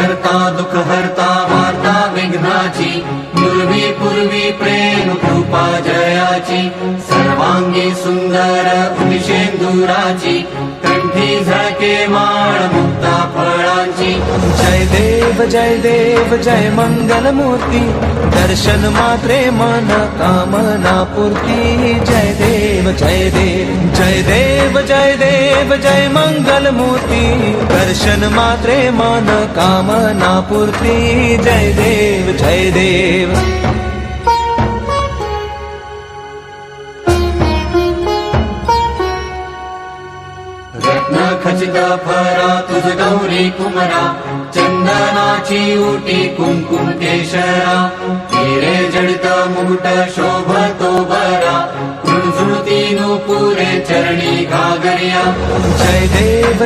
करता दुःख हरता वार्ता विघ्नाची पूर्वी पूर्वी प्रेम कृपा जयाची सर्वांगी सुंदर उदिशेंदुराची कंठी झळके माळ मुक्ता फळांची जय देव जय मंगल मूर्ती दर्शन मात्रे मन कामना पूर्ती जय देव जय देव जय देव जय देव जय मंगल मूर्ती दर्शन मात्रे मन कामना पूर्ती जय देव जय देव रत्न खचित फरा तुझ गौरी कुमरा चंदनाची उटी कुंकुम केशरा हिरे जडित मुकुट शोभतो बरा झुळझुळती नुपुरे चरणी घागरिया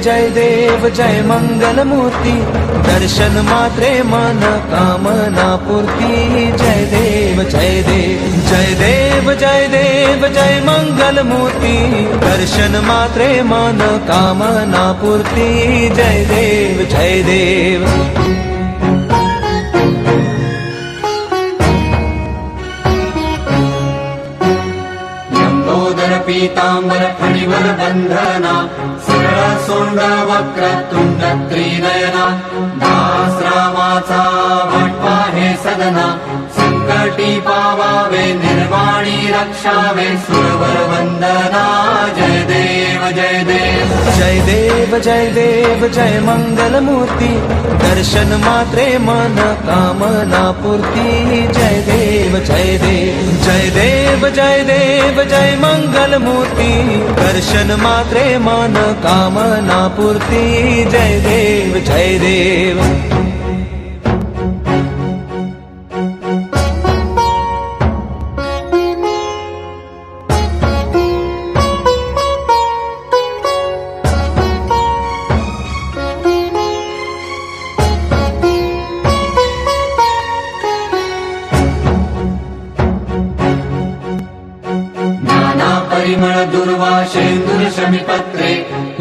जय देव जय मंगल मूर्ती दर्शन मात्रे मन कामना पूर्ती जय देव जय देव जय देव जय देव जय मंगल मूर्ती दर्शन मात्रे मन कामना पूर्ती जय देव जय देव पीतांबर फणीवर बंधना सरळ सोंड वक्र तुंड त्रिनयना दास रामाचा वाटपा हे सदना संकटी पावावे निर्वाणी रक्षावे सुरवर वंदना जय देव जय देव जय देव जय देव जय मंगल मूर्ती दर्शन मात्रे मन कामना पूर्ती जय देव जय देव जय देव जय देव जय मंगल मूर्ती दर्शन मात्रे मन कामना पूर्ती जय देव जय देव परिमळ दुर्वाशेंदुर शमीपत्रे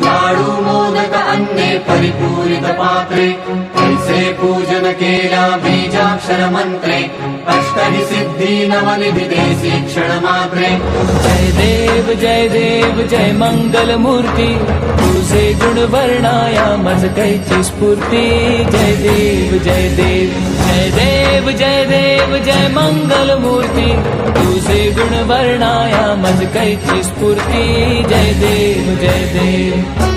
लाडू मोदक अन्ने परिपूरित पात्रे ऐसे पूजन केल्या बीजाक्षर मंत्रे अष्टहि सिद्धी नवनिधी देसी क्षण मात्रे जय देव जय मंगल मूर्ती तुझे गुण वर्णाया मज कैची स्फूर्ती जय देव जय देव जय देव जय देव जय मंगल मूर्ती तुझे गुण वर्णाया मज कैची स्फूर्ती जय देव जय देव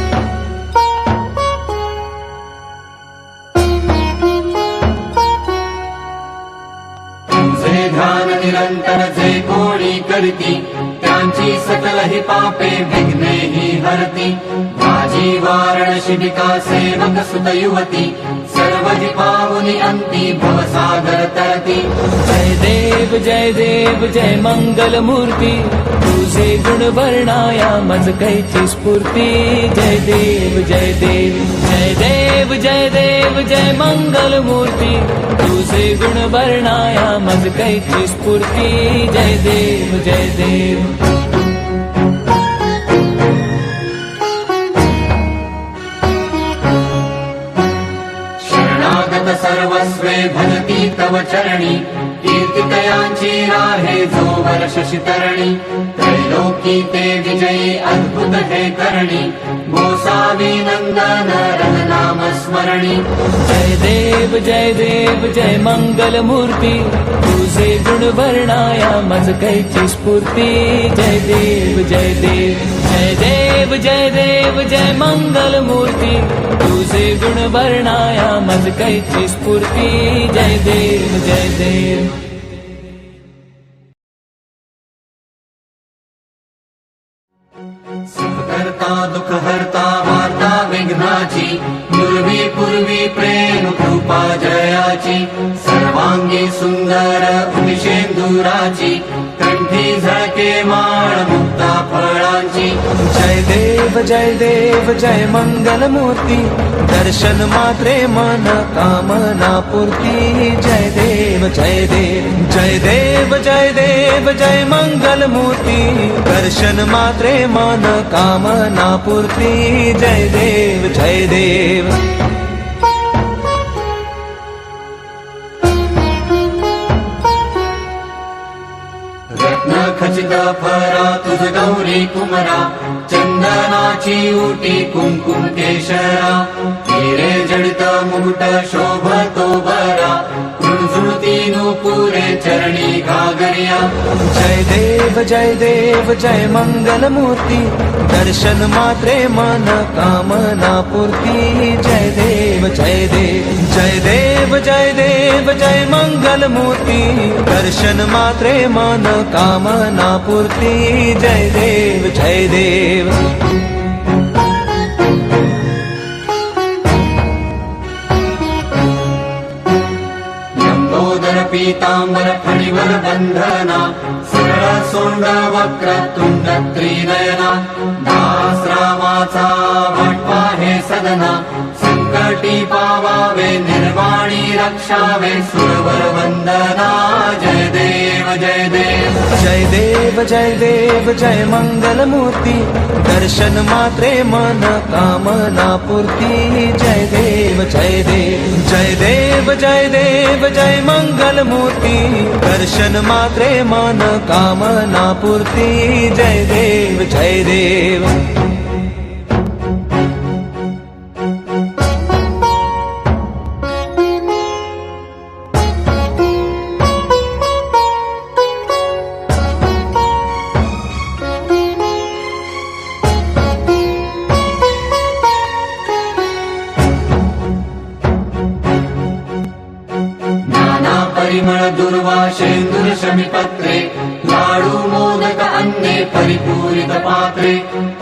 ध्यान निरंतर जे कोणी करती त्यांची सकल ही पापे विघ्ने ही हरती माझी वारण शिबिका सेवक सुत युवती सर्व जी पावनी अंती भवसागर तरती जय देव जय मंगल मूर्ती तुझे गुण वर्णाया मज कैची स्फूर्ती जय देव जय देव जय देव जय देव जय मंगल मूर्ती तुझे गुण वर्णाया मज कैची स्फूर्ती जय देव जय देव सर्वस्वे भजती तव चरणी कीर्तितयांची राहे जो वर्ष शितरणी त्रैलोकी ते विजयी अद्भुत हे करणी गोसावी नंदन रघुनाम स्मरणी जय देव जय मंगल मूर्ती तुझे गुण वर्णाया मज कैची स्फूर्ती जय देव जय देव जय देव जय देव जय मंगल मूर्ती तुझे गुण वर्णाया मज कैची स्फूर्ती जय देव जय देव करता दुःख हरता वार्ता विघ्नाची पूर्वी पूर्वी प्रेम कृपा जयाची सर्वांगी सुंदर उदिशेंदुराची कंठी झळके माळ मुक्ता फळांची जय देव जय मंगल मूर्ती दर्शन मात्रे मन कामना पूर्ती जय देव जय देव जय देव जय देव जय मंगल मूर्ती दर्शन मात्रे मन कामना पूर्ती जय देव जय देव खचित फरा तुझ गौरी कुमरा चंदनाची उटी कुंकुम केशरा हिरे जडित मुकुट शोभतो बरा कुंजुळती नुपुरे चरणी घागरिया जय देव जय मंगल मूर्ती दर्शन मात्रे मन कामना पूर्ती जय देव जय देव जय मंगल मूर्ती दर्शन मात्रे मन कामना पूर्ती जय देव जय देव पीतांबर फणीवर बंधना सरळ सोंड वक्र तुंड त्रिनयना दास रामाचा वाटपा हे सदना संकटी पावावे निर्वाणी रक्षावे सुरवर वंदना जय देव जय देव जय मंगल मूर्ती दर्शन मात्रे मन कामना पूर्ती जय देव जय मंगल मूर्ती दर्शन मात्रे मन कामना पूर्ती जय देव जय देव परिमळ दुर्वाशेंदुर शमीपत्रे लाडू मोदक अन्ने परिपूरित पात्रे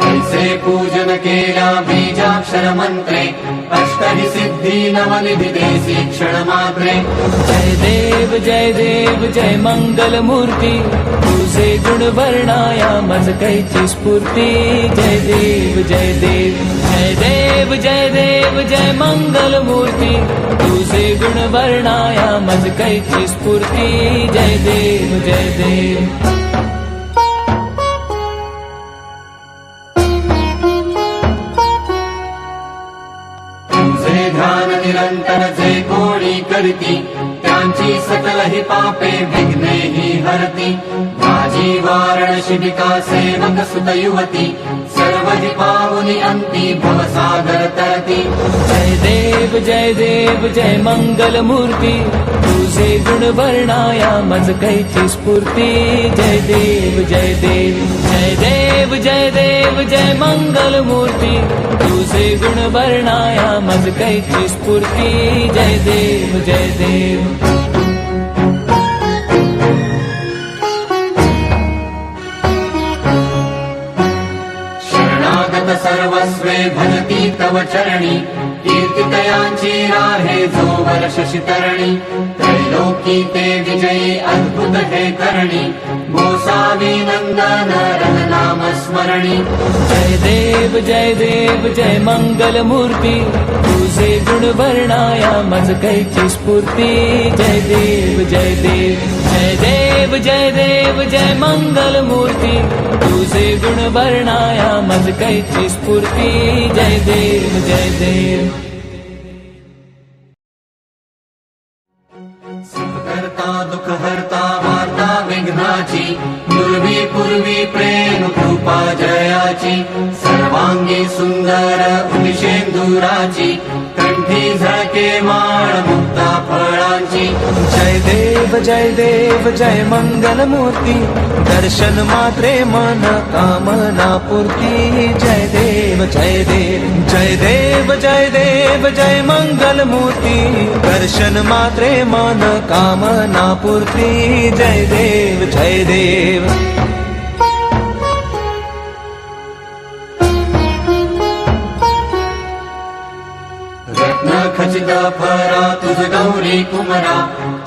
ऐसे पूजन केल्या बीजाक्षर मंत्रे अष्टहि सिद्धी नवनिधि देसी क्षण मात्रे जय देव जय मंगल मूर्ती तुझे गुण वर्णाया मज कैची स्फूर्ती जय देव जय मंगल मूर्ती तुझे गुण वर्णाया मज कैची स्फूर्ती जय देव तुझे ध्यान निरंतर जे कोणी करती त्यांची सकल ही पापे विघ्ने ही हरती माझी वारण शिबिका सेवक सुत युवती सर्व जी पावनी अंती भवसागर तरती जय देव जय मंगल मूर्ती तुझे गुण वर्णाया मज कैची स्फूर्ती जय देव जय मंगल मूर्ती तुझे गुण वर्णाया मज कैची स्फूर्ती जय देव शरणागत सर्वस्वे भजती तव चरणी कीर्तितयांची राहे जो वर्ष शितरणी त्रैलोकी ते विजयी अद्भुत हे करणी गोसावी नंदन रघुनाम स्मरणी जय देव जय मंगल मूर्ती तुझे गुण वर्णाया मज कैची स्फूर्ती जय देव जय मंगल मूर्ती तुझे गुण वर्णाया मज कैची स्फूर्ती जय देव सुखकर्ता दुःखहर्ता वार्ता विघ्नाची पूर्वी प्रेम कृपा जयाची सर्वांगी सुंदर उदिशेंदुराची कंठी झळके माळ मुक्ता फळांची जय देव जय मंगल मूर्ती दर्शन मात्रे मन कामना पूर्ती जय देव जय मंगल मूर्ती दर्शन मात्रे मन कामना पूर्ती जय देव रत्न खचित फरा तुझ गौरी कुमरा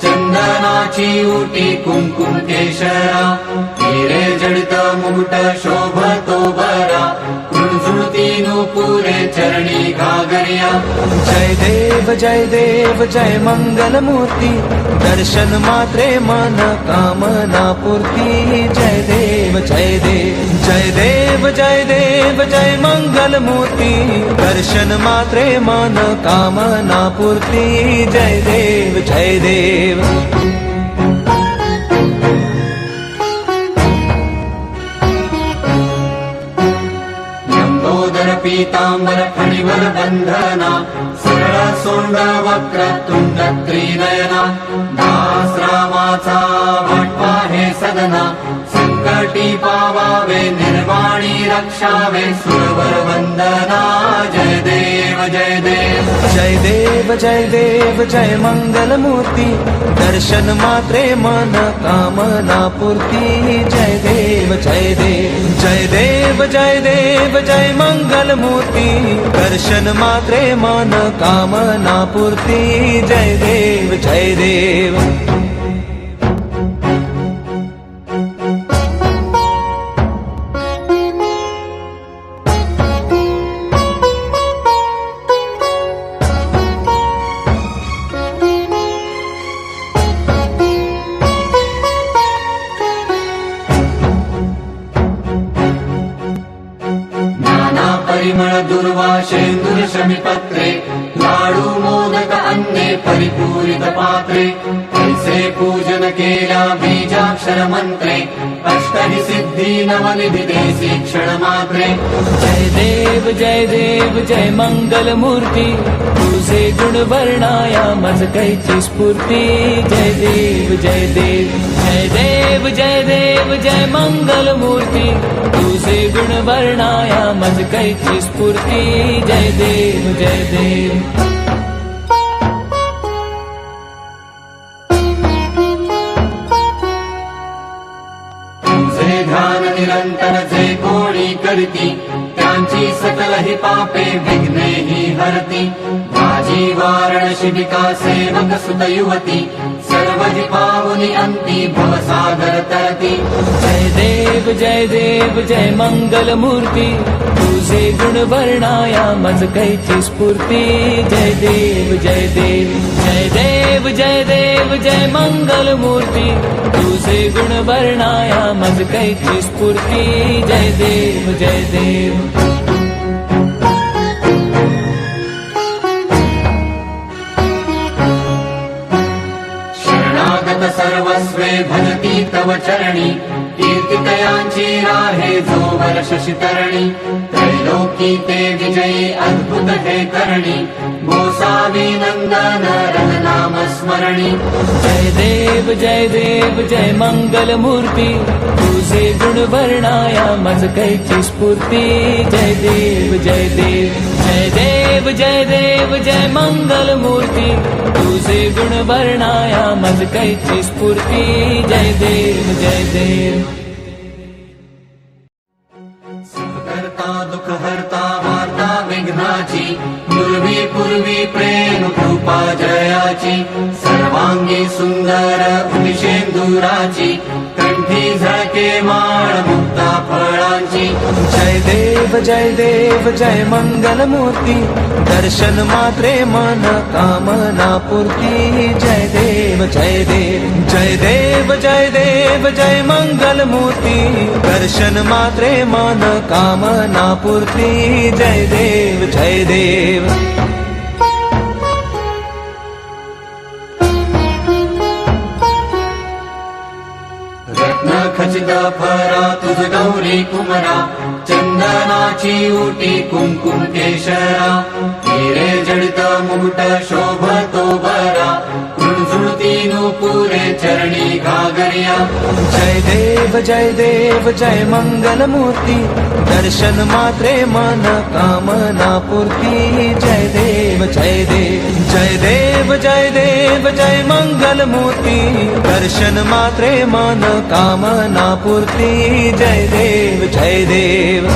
चंदनाची उटी कुंकुम केशरा हिरे जडित मुकुट शोभतो बरा कुंजुळती नुपुरे चरणी घागरिया जय देव जय मंगल मूर्ती दर्शन मात्रे मन कामना पूर्ती जय देव जय मंगल मूर्ती दर्शन मात्रे मन कामना पूर्ती जय देव पीतांबर फणिवर बंधना सरळ सोंड वक्रतुंड त्रिनयना दास रामाचा वाटपा हे सदना संकटी पावावे निर्वाणी रक्षावे सुरवर वंदना जय देव जय देव जय देव जय देव जय मंगल मूर्ती दर्शन मात्रे मन कामना पूर्ती जय देव जय देव जय देव जय देव जय मंगल मूर्ती दर्शन मात्रे मन कामना पूर्ती जय देव जय देव परिमळ दुर्वाशेंदुर शमीपत्रे लाडू मोदक अन्ने परिपूरित पात्रे ऐसे पूजन केल्या बीजाक्षर मंत्रे अष्टहि सिद्धी नवनिधि देसी क्षण मात्रे जय देव जय मंगल मूर्ती तुझे गुण वर्णाया मज कैची स्फूर्ती जय देव जय देव जय देव जय देव जय मंगल मूर्ती तुझे गुण वर्णाया मज कैची स्फूर्ती जय देव जय देव ध्यान निरंतर जे कोणी करती त्यांची सकल ही पापे विघ्ने ही हरती माझी वारण शिबिका सेवक सुत युवती सर्व ही पावनी अंती भवसागर तरती जय देव जय मंगल मूर्ती तुझे गुण वर्णाया मज कैची स्फूर्ती जय देव जय देव जय देव जय देव जय मंगल मूर्ती तुझे गुण वर्णाया मज कैची स्फूर्ती जय देव जय देव सर्वस्वे भजती तव चरणी कीर्तितयांची राहे जो वर्ष शितरणी त्रैलोकी ते विजयी अद्भुत हे करणी गोसावी नंदन रघुनाम स्मरणी जय देव जय मंगल मूर्ती तुझे गुण वर्णाया मज कैची स्फूर्ती जय देव जय देव जय देव जय देव जय मंगल मूर्ती तुझे गुण वर्णाया मज कैची स्फूर्ती जय देव जय देव करता दुख हरता वार्ता विघ्नाची पूर्वी पूर्वी प्रेम कृपा जयाची सर्वांगी सुंदर उदिशेंदुराची कंठी झळके माळ मुक्ता फळांची जय देव जय मंगल मूर्ती दर्शन मात्रे मन कामना पूर्ती जय देव जय देव जय देव जय देव जय मंगल मूर्ती दर्शन मात्रे मन कामना पूर्ती जय देव जय देव रत्न खचित फरा तुझ गौरी कुमरा चंदनाची उटी कुंकुम केशरा हिरे जडित मुकुट शोभतो बरा झुळझुळती नूपुरे चरणी घागरिया जय देव जय मंगल मूर्ती दर्शन मात्रे मन कामना पूर्ती जय देव जय देव जय देव जय देव जय मंगल मूर्ती दर्शन मात्रे मन कामना पूर्ती जय देव जय देव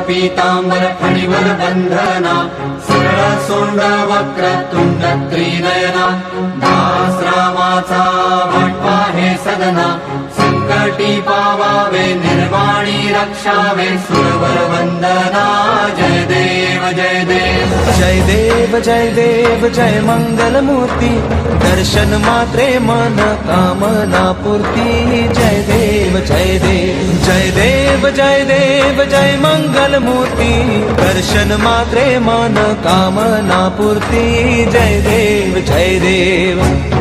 पीतांबर फणिवर बंधना सरळ सोंड वक्रतुंड त्रिनयना दास रामाचा वाटपा हे सदना संकटी पावावे निर्वाणी रक्षावे सुरवर वंदना जय देव जय देव जय देव जय देव जय मंगल मूर्ती दर्शन मात्रे मन कामना पूर्ती जय देव जय देव जय देव जय देव जय मंगल मूर्ती दर्शन मात्रे मन कामना पूर्ती जय देव जय देव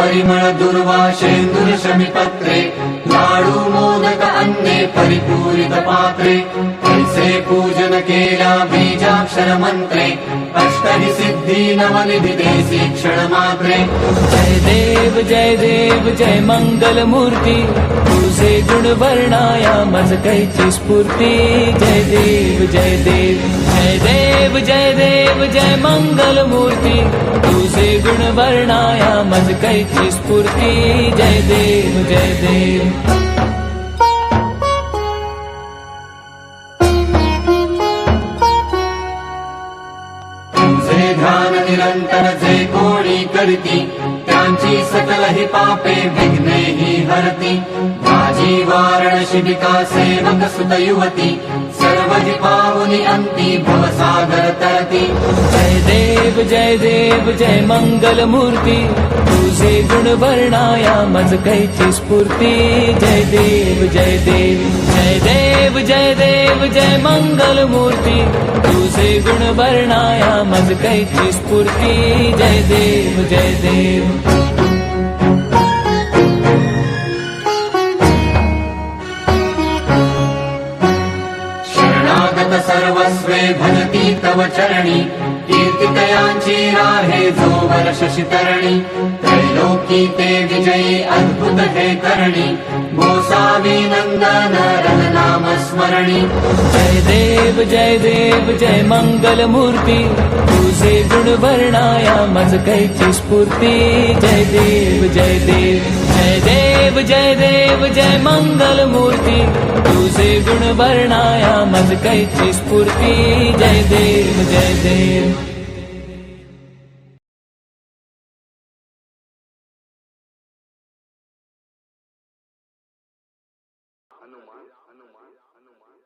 परिमळ दुर्वा शेंदूर शमीपत्रे लाडू मोदक अन्ने परिपूरित पात्रे ऐसे पूजन केल्या बीजाक्षर मंत्रे अष्टहि सिद्धी नवनिधी देसी क्षण मात्रे जय देव जय मंगल मूर्ती तुझे गुण वर्णाया मज कैची स्फूर्ती जय देव जय देव जय देव जय देव जय मंगल मूर्ती तुझे गुण वर्णाया मज कैची स्फूर्ती जय देव जय देव तुझे ध्यान निरंतर जे कोणी करती त्यांची सकल ही पापे विघ्ने ही हरती माझी वारण शिबिका सेवक सुत युवती सर्व ही पावनी अंती भवसागर तरती जय देव जय मंगल मूर्ती तुझे गुण वर्णाया मज कैची स्फूर्ती जय देव जय देव जय देव जय देव जय मंगल मूर्ती तुझे गुण वर्णाया मज कैची स्फूर्ती जय देव जय देव सर्वस्वे भजती तव चरणी कीर्तितयांची राहे जो वर्ष शितरणी त्रैलोकी ते विजयी अद्भुत हे करणी गोसावी नंदन रन नाम स्मरणी जय देव जय मंगल मूर्ती तुझे गुण वर्णाया मज कैची स्फूर्ती जय देव जय देव जय देव जय देव जय मंगल मूर्ती तुझे गुण वर्णाया मज कैची स्फूर्ती जय देव जय देव हनुमान हनुमान हनुमान